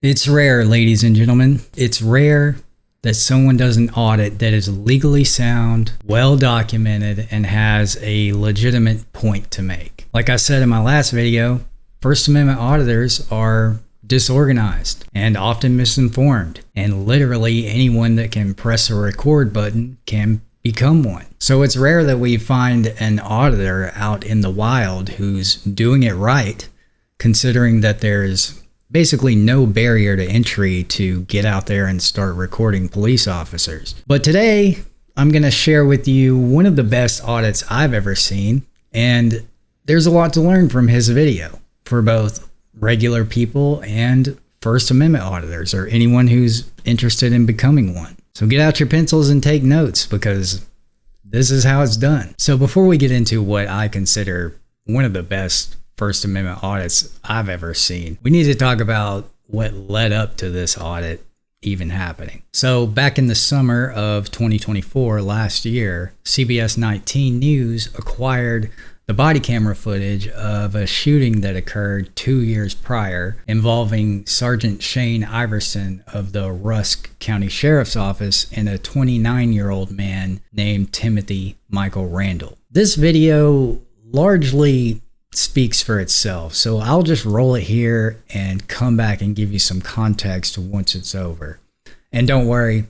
It's rare, ladies and gentlemen. It's rare that someone does an audit that is legally sound, well documented, and has a legitimate point to make. Like I said in my last video, First Amendment auditors are disorganized and often misinformed, and literally anyone that can press a record button can become one. So it's rare that we find an auditor out in the wild who's doing it right, considering that there's basically no barrier to entry to get out there and start recording police officers. But today, I'm going to share with you one of the best audits I've ever seen, and there's a lot to learn from his video for both regular people and First Amendment auditors or anyone who's interested in becoming one. So get out your pencils and take notes, because this is how it's done. So before we get into what I consider one of the best First Amendment audits I've ever seen, we need to talk about what led up to this audit even happening. So back in the summer of 2024, last year, CBS 19 News acquired the body camera footage of a shooting that occurred 2 years prior involving Sergeant Shane Iverson of the Rusk County Sheriff's Office and a 29-year-old man named Timothy Michael Randall. This video largely speaks for itself, so I'll just roll it here and come back and give you some context once it's over. And don't worry,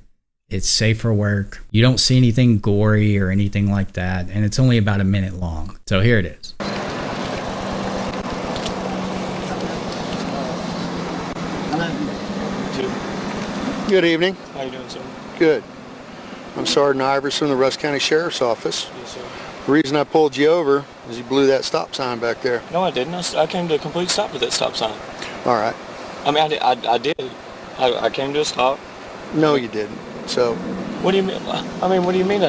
it's safe for work. You don't see anything gory or anything like that, and it's only about a minute long. So here it is. Good evening. How you doing, sir? Good. I'm Sergeant Iverson from the Rusk County Sheriff's Office. Yes, sir. The reason I pulled you over is you blew that stop sign back there. No, I didn't. I came to a complete stop at that stop sign. All right. I mean, I did. I came to a stop. No, you didn't. So, What do you mean? I mean, what do you mean?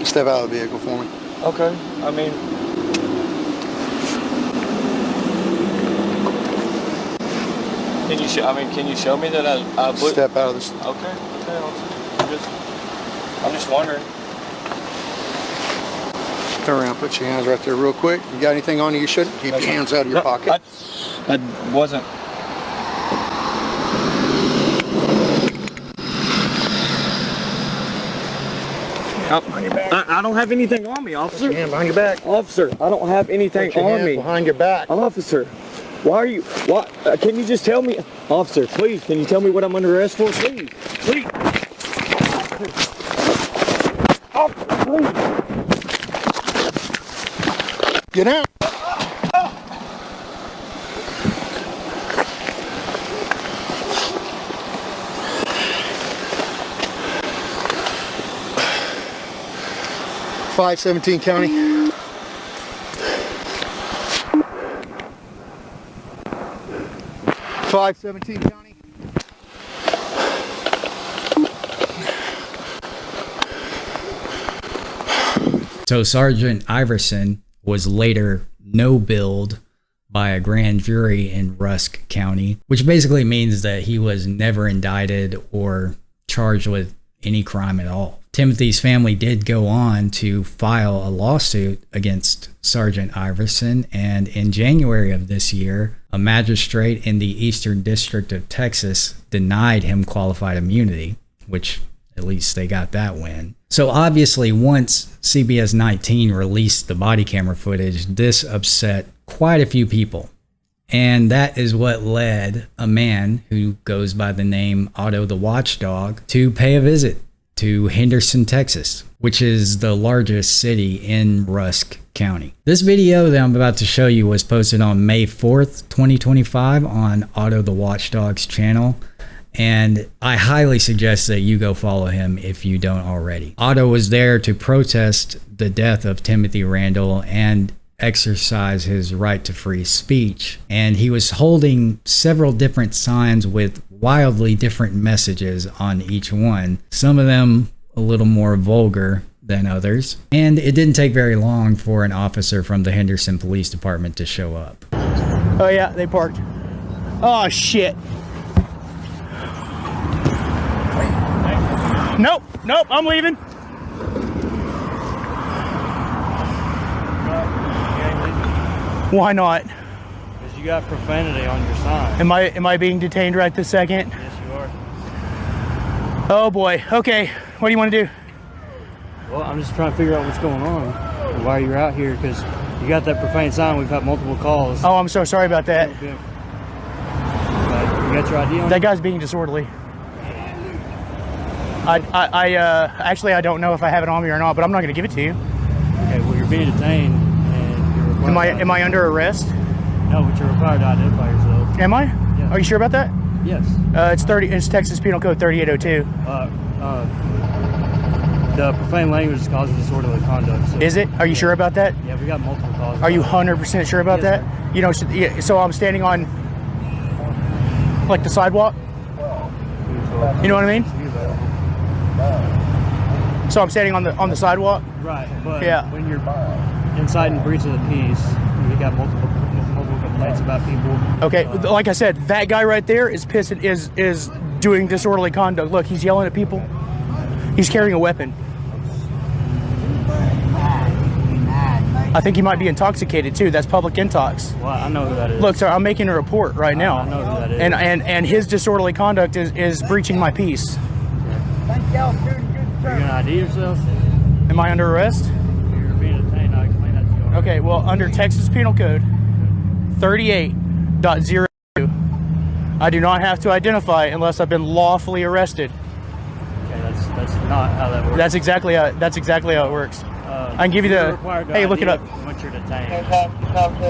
step out of the vehicle for me. Okay. I mean, can you show me that I blew? Step out of the... Okay. I'm just wondering. Turn around, put your hands right there real quick. You got anything on you shouldn't? Keep your hands out of your pocket. I wasn't. I don't have anything on me, officer. Put your hand behind your back. Officer, I don't have anything Put your on hand me. behind your back. Officer, why are you? What? Can you just tell me, officer? Please, can you tell me what I'm under arrest for? Please, please. Officer, please. Get out. .517 County. .517 County. So Sergeant Iverson was later no-billed by a grand jury in Rusk County, which basically means that he was never indicted or charged with any crime at all. Timothy's family did go on to file a lawsuit against Sergeant Iverson, and in January of this year, a magistrate in the Eastern District of Texas denied him qualified immunity, which at least they got that win. So obviously, once CBS 19 released the body camera footage, this upset quite a few people. And that is what led a man who goes by the name Otto the Watchdog to pay a visit to Henderson, Texas, which is the largest city in Rusk County. This video that I'm about to show you was posted on May 4th, 2025 on Otto the Watchdog's channel, and I highly suggest that you go follow him if you don't already. Otto was there to protest the death of Timothy Randall and exercise his right to free speech, and he was holding several different signs with wildly different messages on each one, some of them a little more vulgar than others. And it didn't take very long for an officer from the Henderson Police Department to show up. Oh yeah, they parked. Oh shit. Nope, I'm leaving. You ain't leaving? Why not? Because you got profanity on your sign. Am I being detained right this second? Yes, you are. Oh boy. Okay. What do you want to do? Well, I'm just trying to figure out what's going on and why you're out here, because you got that profane sign. We've had multiple calls. Oh, I'm so sorry about that. Okay. You got your ID on? That guy's being disorderly. Actually, I don't know if I have it on me or not, but I'm not going to give it to you. Okay, well, you're being detained and you're required. Am I under arrest? No, but you're required to identify yourself. Am I? Yes. Are you sure about that? Yes. It's Texas Penal Code 3802. The profane language causes disorderly conduct. So, Is it? Are you sure about that? Yeah, we got multiple calls. Are you 100% sure about Yes, that? You know, so I'm standing on like the sidewalk. You know what I mean? So I'm standing on the sidewalk. Right, but Yeah. when you're inciting breach of the peace, we got multiple complaints about people. Okay, like I said, that guy right there is doing disorderly conduct. Look, he's yelling at people. He's carrying a weapon. I think he might be intoxicated too. That's public intox. Well, I know who that is. Look, sir, I'm making a report right now. I know who that is. And his disorderly conduct is breaching my peace. You're gonna ID yourself? Am I under arrest? You're being detained. I'll explain that to you. Okay, well, under Texas Penal Code 38.02, I do not have to identify unless I've been lawfully arrested. Okay, that's not how that works. That's exactly how it works. I can give you the. Hey, look it up. Once you're detained.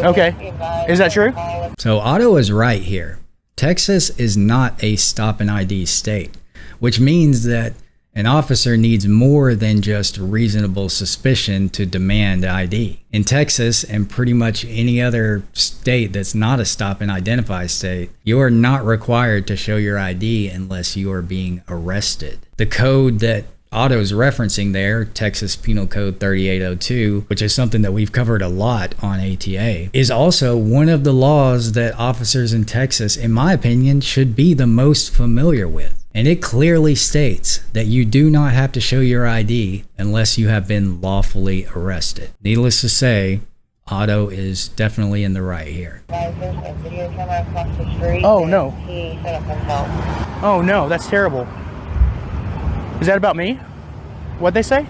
Okay, is that true? So Otto is right here. Texas is not a stop and ID state, which means that an officer needs more than just reasonable suspicion to demand ID. In Texas and pretty much any other state that's not a stop and identify state, you are not required to show your ID unless you are being arrested. The code that Otto's referencing there, Texas Penal Code 3802, which is something that we've covered a lot on ATA, is also one of the laws that officers in Texas, in my opinion, should be the most familiar with. And it clearly states that you do not have to show your ID unless you have been lawfully arrested. Needless to say, Otto is definitely in the right here. Oh no. Oh no, that's terrible. Is that about me? What'd they say?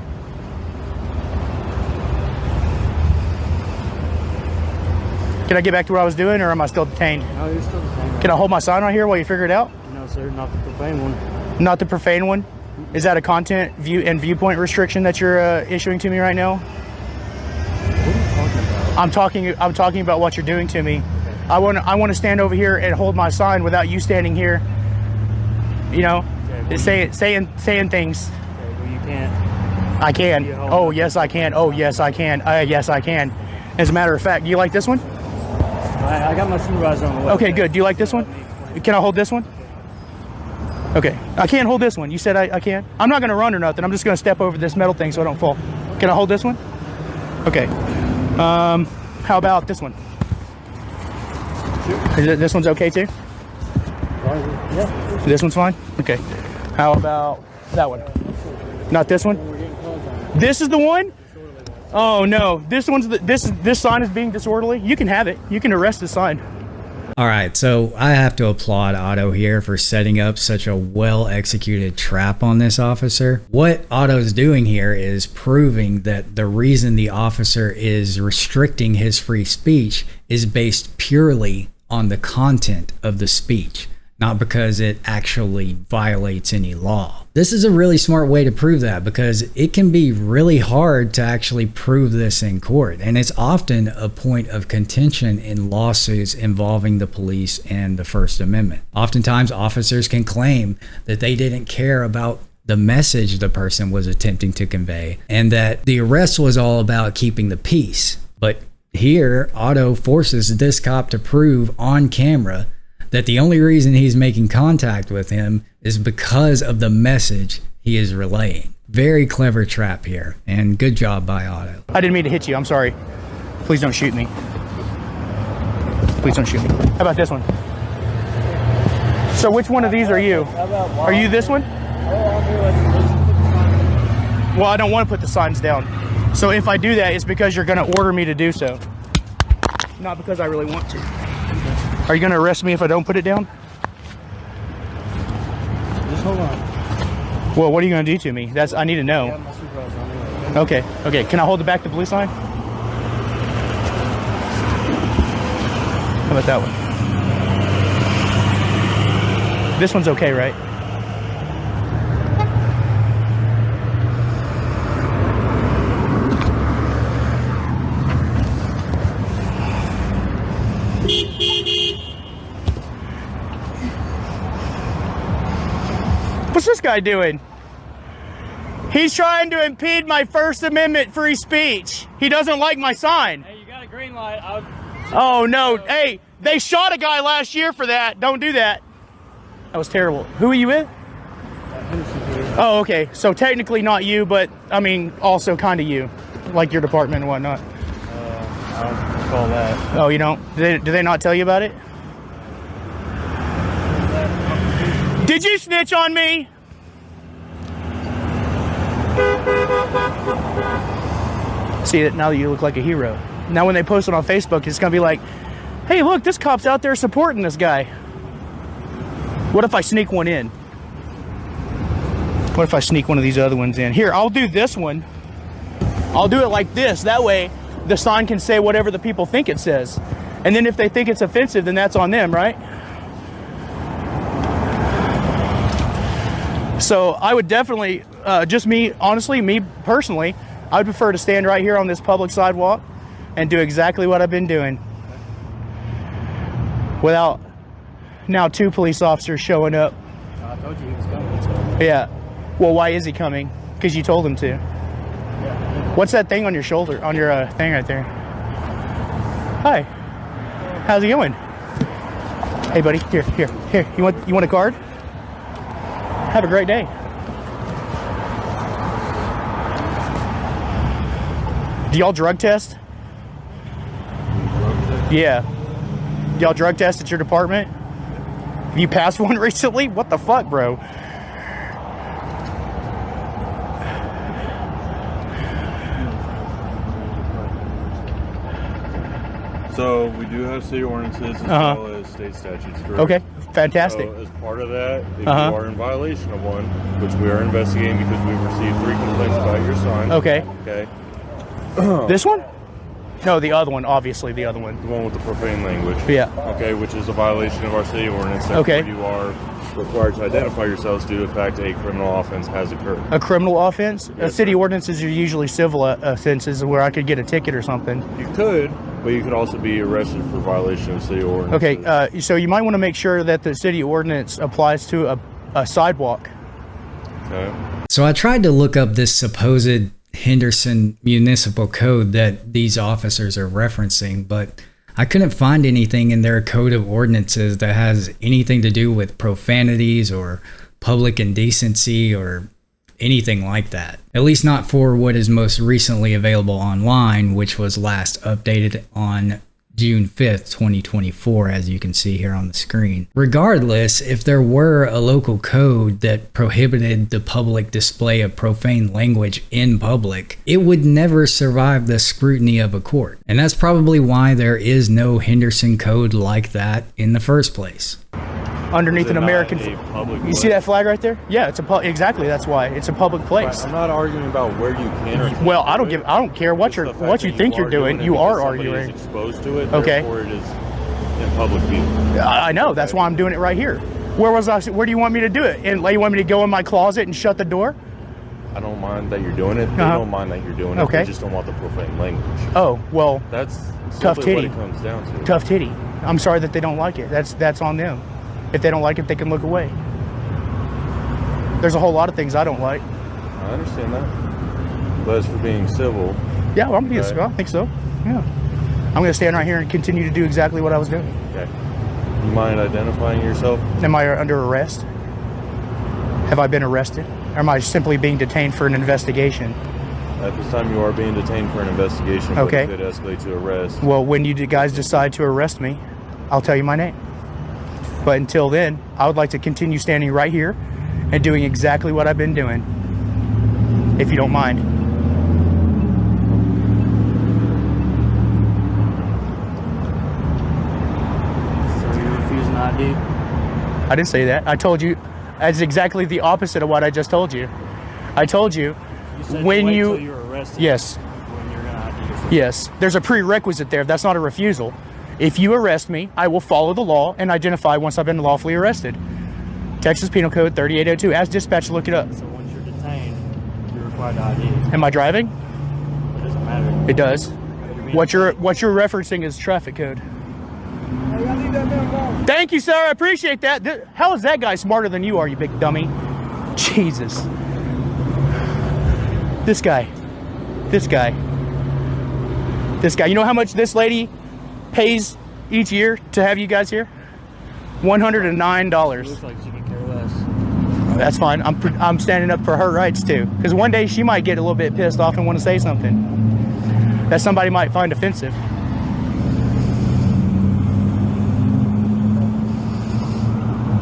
Can I get back to what I was doing, or am I still detained? No, you're still detained. Can I hold my sign right here while you figure it out? No, sir, not the profane one. Not the profane one? Is that a content view and viewpoint restriction that you're issuing to me right now? What are you talking about? I'm talking about what you're doing to me. I want to stand over here and hold my sign without you standing here. You know, saying things. Okay, well, you can't. I can. Oh yes, I can. Oh yes, I can. Yes, I can. As a matter of fact, do you like this one? I got my supervisor on the way. Okay, good. Do you like this one? Can I hold this one? Okay. I can't hold this one. You said I can? I'm not going to run or nothing. I'm just going to step over this metal thing so I don't fall. Can I hold this one? Okay. How about this one? This one's okay too? Yeah. This one's fine? Okay. How about that one? Not this one? This is the one? Oh no, this sign is being disorderly. You can have it. You can arrest the sign. All right, so I have to applaud Otto here for setting up such a well-executed trap on this officer. What Otto's doing here is proving that the reason the officer is restricting his free speech is based purely on the content of the speech, not because it actually violates any law. This is a really smart way to prove that, because it can be really hard to actually prove this in court, and it's often a point of contention in lawsuits involving the police and the First Amendment. Oftentimes, officers can claim that they didn't care about the message the person was attempting to convey, and that the arrest was all about keeping the peace. But here, Otto forces this cop to prove on camera that the only reason he's making contact with him is because of the message he is relaying. Very clever trap here, and good job by Otto. I didn't mean to hit you. I'm sorry. Please don't shoot me. Please don't shoot me. How about this one? So which one of these are you? Are you this one? Well, I don't want to put the signs down. So if I do that, it's because you're going to order me to do so. Not because I really want to. Are you gonna arrest me if I don't put it down? Just hold on. Well, what are you gonna do to me? I need to know. Yeah, my supervisor on me. Okay, okay. Can I hold it back the blue sign? How about that one? This one's okay, right? What's this guy doing? He's trying to impede my First Amendment free speech. He doesn't like my sign. Hey, you got a green light. Oh no, hey, they shot a guy last year for that. Don't do that. That was terrible. Who are you with? Oh, okay. So technically not you, but I mean also kind of you. Like your department and whatnot. I don't recall that. Oh, you don't? Do they not tell you about it? Did you snitch on me? See it now that you look like a hero. Now when they post it on Facebook, it's gonna be like, hey look, this cop's out there supporting this guy. What if I sneak one in? What if I sneak one of these other ones in? Here, I'll do this one. I'll do it like this. That way the sign can say whatever the people think it says. And then if they think it's offensive, then that's on them, right? So I would definitely, just me, honestly, me personally, I would prefer to stand right here on this public sidewalk and do exactly what I've been doing. Without now 2 police officers showing up. I told you he was coming. So. Yeah. Well, why is he coming? Because you told him to. Yeah. What's that thing on your shoulder, on your thing right there? Hi. How's it going? Hey, buddy. Here. You want a card? Have a great day. Do y'all drug test? Yeah. Do y'all drug test at your department? Have you passed one recently? What the fuck, bro? So we do have city ordinances as well as state statutes. Correct? Okay, fantastic. So as part of that, if you are in violation of one, which we are investigating because we've received 3 complaints about your sign. Okay. Okay. This one? No, the other one, obviously the other one. The one with the profane language. Yeah. Okay, which is a violation of our city ordinance. Okay. You are required to identify yourselves due to the fact a criminal offense has occurred. A criminal offense? Yes, City sir. ordinances are usually civil offenses where I could get a ticket or something. You could, but you could also be arrested for violation of city ordinance. Okay, so you might want to make sure that the city ordinance applies to a sidewalk. Okay. So I tried to look up this supposed Henderson municipal code that these officers are referencing, but I couldn't find anything in their code of ordinances that has anything to do with profanities or public indecency or anything like that. At least not for what is most recently available online, which was last updated on June 5th, 2024, as you can see here on the screen. Regardless, if there were a local code that prohibited the public display of profane language in public, it would never survive the scrutiny of a court. And that's probably why there is no Henderson code like that in the first place. Underneath Is an it not American a public You see place? that flag right there? Yeah, it's exactly, that's why. It's a public place. Right, I'm not arguing about where you can or can't Well, I do don't it. care what Just the fact you that think you're are doing. it You because are somebody arguing. is exposed to it. Okay. Therefore, it is in public view. I know, that's why I'm doing it right here. Where do you want me to do it? And you want me to go in my closet and shut the door? I don't mind that you're doing it. They don't mind that you're doing it. Okay. They just don't want the profane language. Oh, well, That's Tough simply what titty. it comes down to. tough titty. I'm sorry that they don't like it. That's on them. If they don't like it, they can look away. There's a whole lot of things I don't like. I understand that. But as for being civil, Yeah, well, I think so. Yeah. I'm going to stand right here and continue to do exactly what I was doing. okay. You mind identifying yourself? Am I under arrest? Have I been arrested? Or am I simply being detained for an investigation? At this time, you are being detained for an investigation. But Okay. it could escalate to arrest. Well, when you guys decide to arrest me, I'll tell you my name. But until then, I would like to continue standing right here and doing exactly what I've been doing, if you don't mind. So ID? I didn't say that. I told you that's exactly the opposite of what I just told you. I told you, You said when wait you till you're arrested. yes, When you're gonna ID yourself. yes, there's a prerequisite there. That's not a refusal. If you arrest me, I will follow the law and identify once I've been lawfully arrested. Texas Penal Code 3802. As dispatch, look it up. So once you're detained, you're required to ID. Am I driving? It doesn't matter. It does. being What you're referencing is traffic code. Thank you, sir. I appreciate that. How is that guy smarter than you are, you big dummy? Jesus. This guy. This guy. This guy. You know how much this lady pays each year to have you guys here? $109. Looks like she could care less. That's fine. I'm standing up for her rights too, because one day she might get a little bit pissed off and want to say something that somebody might find offensive.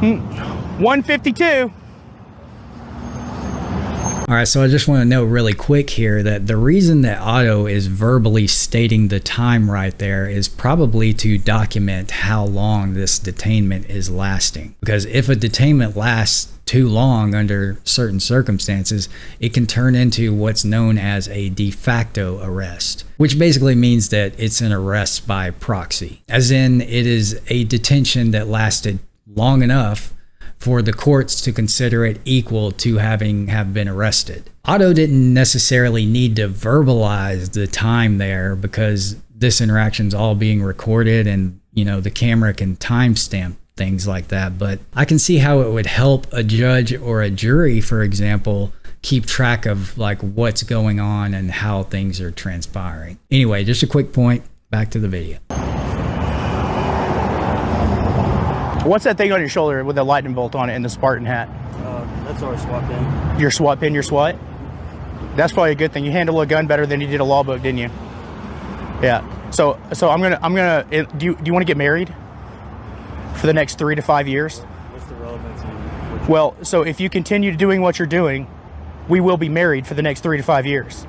Hmm. 152. All right, so I just want to note really quick here that the reason that Otto is verbally stating the time right there is probably to document how long this detainment is lasting. Because if a detainment lasts too long under certain circumstances, it can turn into what's known as a de facto arrest, which basically means that it's an arrest by proxy, as in it is a detention that lasted long enough for the courts to consider it equal to have been arrested. Otto didn't necessarily need to verbalize the time there because this interaction's all being recorded and, you know, the camera can timestamp things like that. But I can see how it would help a judge or a jury, for example, keep track of like what's going on and how things are transpiring. Anyway, just a quick point, back to the video. What's that thing on your shoulder with the lightning bolt on it and the Spartan hat? That's our SWAT pin. Your SWAT pin, your SWAT? That's probably a good thing. You handle a gun better than you did a law book, didn't you? Yeah. So I'm gonna. Do you want to get married for the next 3 to 5 years? What's the relevance? Well, so if you continue doing what you're doing, we will be married for the next 3 to 5 years,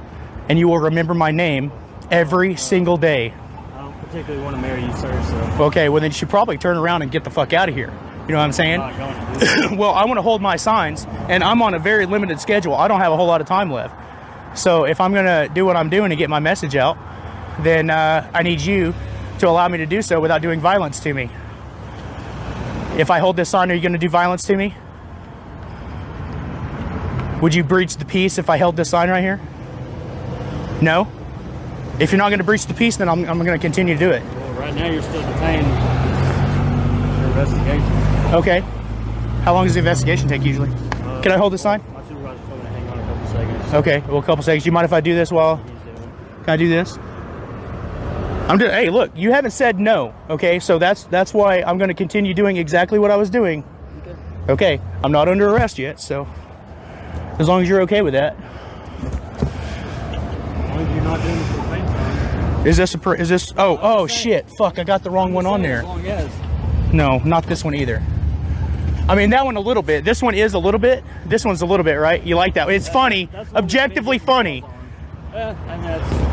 and you will remember my name every single day. I don't particularly want to marry you, sir. So. Okay. Well, then you should probably turn around and get the fuck out of here. You know what I'm saying? I'm not going to do that. Well, I want to hold my signs, and I'm on a very limited schedule. I don't have a whole lot of time left. So if I'm going to do what I'm doing to get my message out, then I need you to allow me to do so without doing violence to me. If I hold this sign, are you going to do violence to me? Would you breach the peace if I held this sign right here? No? If you're not going to breach the peace, then I'm going to continue to do it. Well, right now you're still detained for investigation. Okay. How long does the investigation take usually? Can I hold the sign? My supervisor's probably going to hang on a couple seconds. Okay, well, a couple seconds. Do you mind if I do this while? He's doing it. Can I do this? I'm doing. Hey, look, you haven't said no. Okay, so that's why I'm going to continue doing exactly what I was doing. Okay, I'm not under arrest yet, so as long as you're okay with that. As long as you're not doing the profane sign. Is this? Oh shit! Fuck! I got the wrong one on there. As long as. No, not this one either. I mean, that one a little bit. This one is a little bit. This one's a little bit, right? You like that? It's funny, That's what objectively we've been funny. getting calls on. Yeah, and that's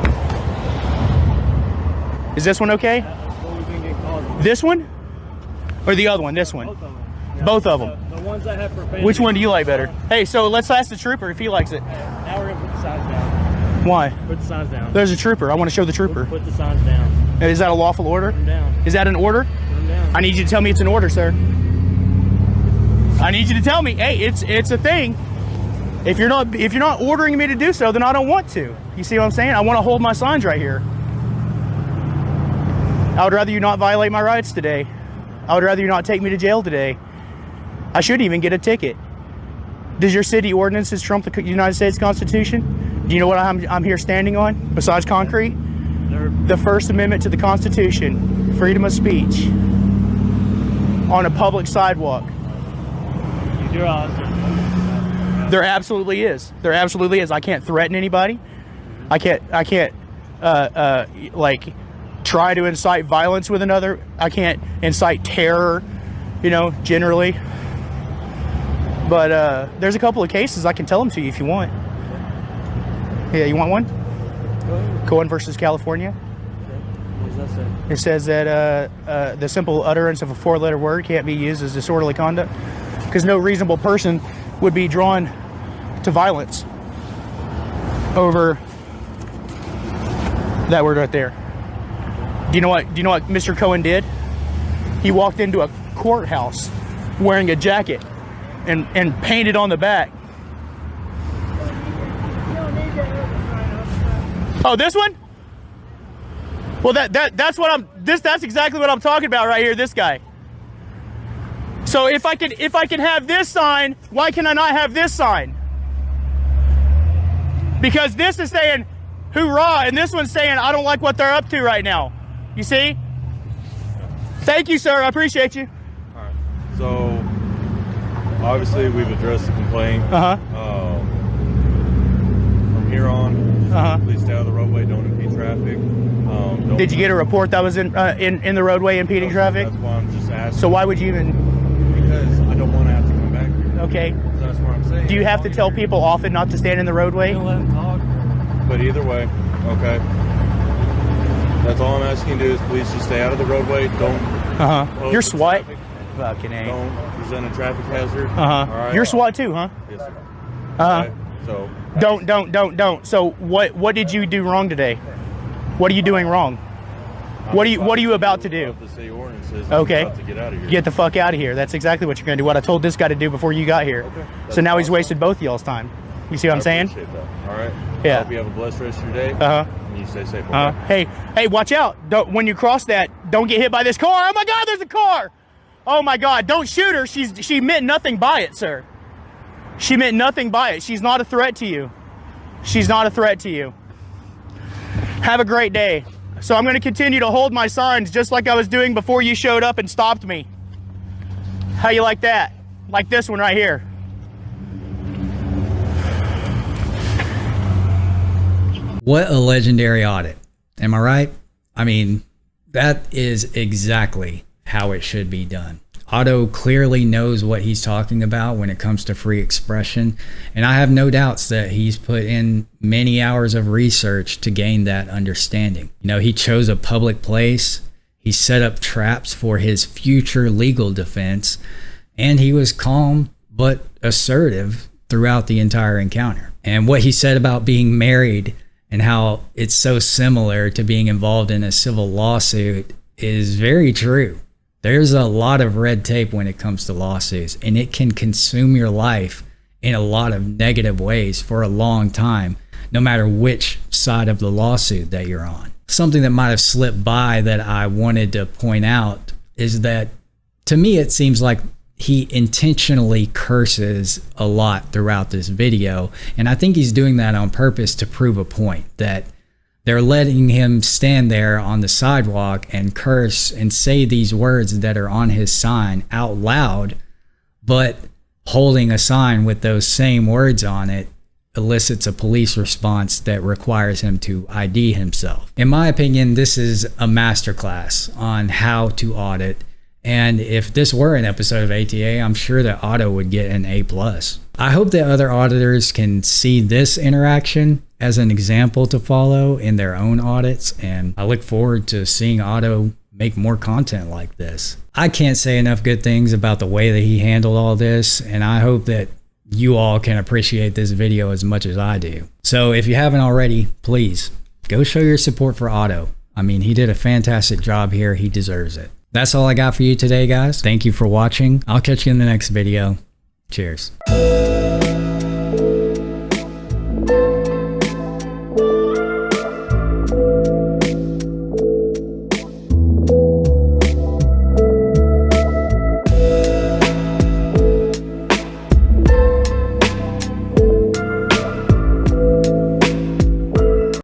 Is this one okay? what we've been getting calls on. This one, or the other one? This one. Both of them. Yeah. Both of them. The ones that have profanity. Which one do you like better? Hey, so let's ask the trooper if he likes it. Now we're going to put the signs down. Why? Put the signs down. There's a trooper. I want to show the trooper. Put the signs down. Is that a lawful order? Put them down. Is that an order? Put them down. I need you to tell me it's an order, sir. I need you to tell me, hey, it's a thing. If you're not ordering me to do so, then I don't want to. You see what I'm saying? I want to hold my signs right here. I would rather you not violate my rights today. I would rather you not take me to jail today. I shouldn't even get a ticket. Does your city ordinances trump the United States Constitution? Do you know what I'm here standing on besides concrete? The First Amendment to the Constitution, freedom of speech on a public sidewalk. You do realize There absolutely is. There absolutely is. I can't threaten anybody. I can't like try to incite violence with another. I can't incite terror, you know, generally. But there's a couple of cases I can tell them to you if you want. Yeah, you want one? Cohen versus California. does that say? It says that the simple utterance of a 4-letter word can't be used as disorderly conduct because no reasonable person would be drawn to violence over that word right there. Do you know what Mr. Cohen did? He walked into a courthouse wearing a jacket and painted on the back. Oh, this one? Well, that's exactly what I'm talking about right here, this guy. So if I can have this sign, why can I not have this sign? Because this is saying hoorah, and this one's saying I don't like what they're up to right now. You see? Thank you, sir. I appreciate you. All right. So obviously we've addressed the complaint. From here on, please stay out of the roadway. Don't impede traffic. Did you get a report that was in the roadway impeding traffic? That's why I'm just asking. So why would you even? Because I don't want to have to come back here. Okay. That's what I'm saying. Do you have to tell people often not to stand in the roadway? Don't let him talk. But either way, okay. That's all I'm asking you to do is please just stay out of the roadway. Don't. You're SWAT. Traffic. Fucking A. Don't present a traffic hazard. All right. You're SWAT too, huh? Yes, sir. Okay. So. Don't. So what did you do wrong today? What are you doing wrong? What are you about to do? The city ordinances. Okay. I'm about to get out of here. Get the fuck out of here. That's exactly what you're gonna do. What I told this guy to do before you got here. Okay. So now he's awesome. wasted both y'all's time. You see what I'm saying? Appreciate that. All right. Yeah. I hope you have a blessed rest of your day. And you stay safe. Okay? Hey, watch out! Don't, when you cross that, don't get hit by this car. Oh my God, there's a car! Oh my God, don't shoot her. She meant nothing by it, sir. She meant nothing by it. She's not a threat to you. She's not a threat to you. Have a great day. So I'm going to continue to hold my signs just like I was doing before you showed up and stopped me. How you like that? Like this one right here. What a legendary audit. Am I right? I mean, that is exactly how it should be done. Otto clearly knows what he's talking about when it comes to free expression, and I have no doubts that he's put in many hours of research to gain that understanding. You know, he chose a public place, he set up traps for his future legal defense, and he was calm but assertive throughout the entire encounter. And what he said about being married and how it's so similar to being involved in a civil lawsuit is very true. There's a lot of red tape when it comes to lawsuits, and it can consume your life in a lot of negative ways for a long time, no matter which side of the lawsuit that you're on. Something that might have slipped by that I wanted to point out is that, to me, it seems like he intentionally curses a lot throughout this video, and I think he's doing that on purpose to prove a point, that they're letting him stand there on the sidewalk and curse and say these words that are on his sign out loud, but holding a sign with those same words on it elicits a police response that requires him to ID himself. In my opinion, this is a masterclass on how to audit. And if this were an episode of ATA, I'm sure that Otto would get an A+. I hope that other auditors can see this interaction as an example to follow in their own audits, and I look forward to seeing Otto make more content like this. I can't say enough good things about the way that he handled all this, and I hope that you all can appreciate this video as much as I do. So if you haven't already, please go show your support for Otto. I mean, he did a fantastic job here. He deserves it. That's all I got for you today, guys. Thank you for watching. I'll catch you in the next video. Cheers.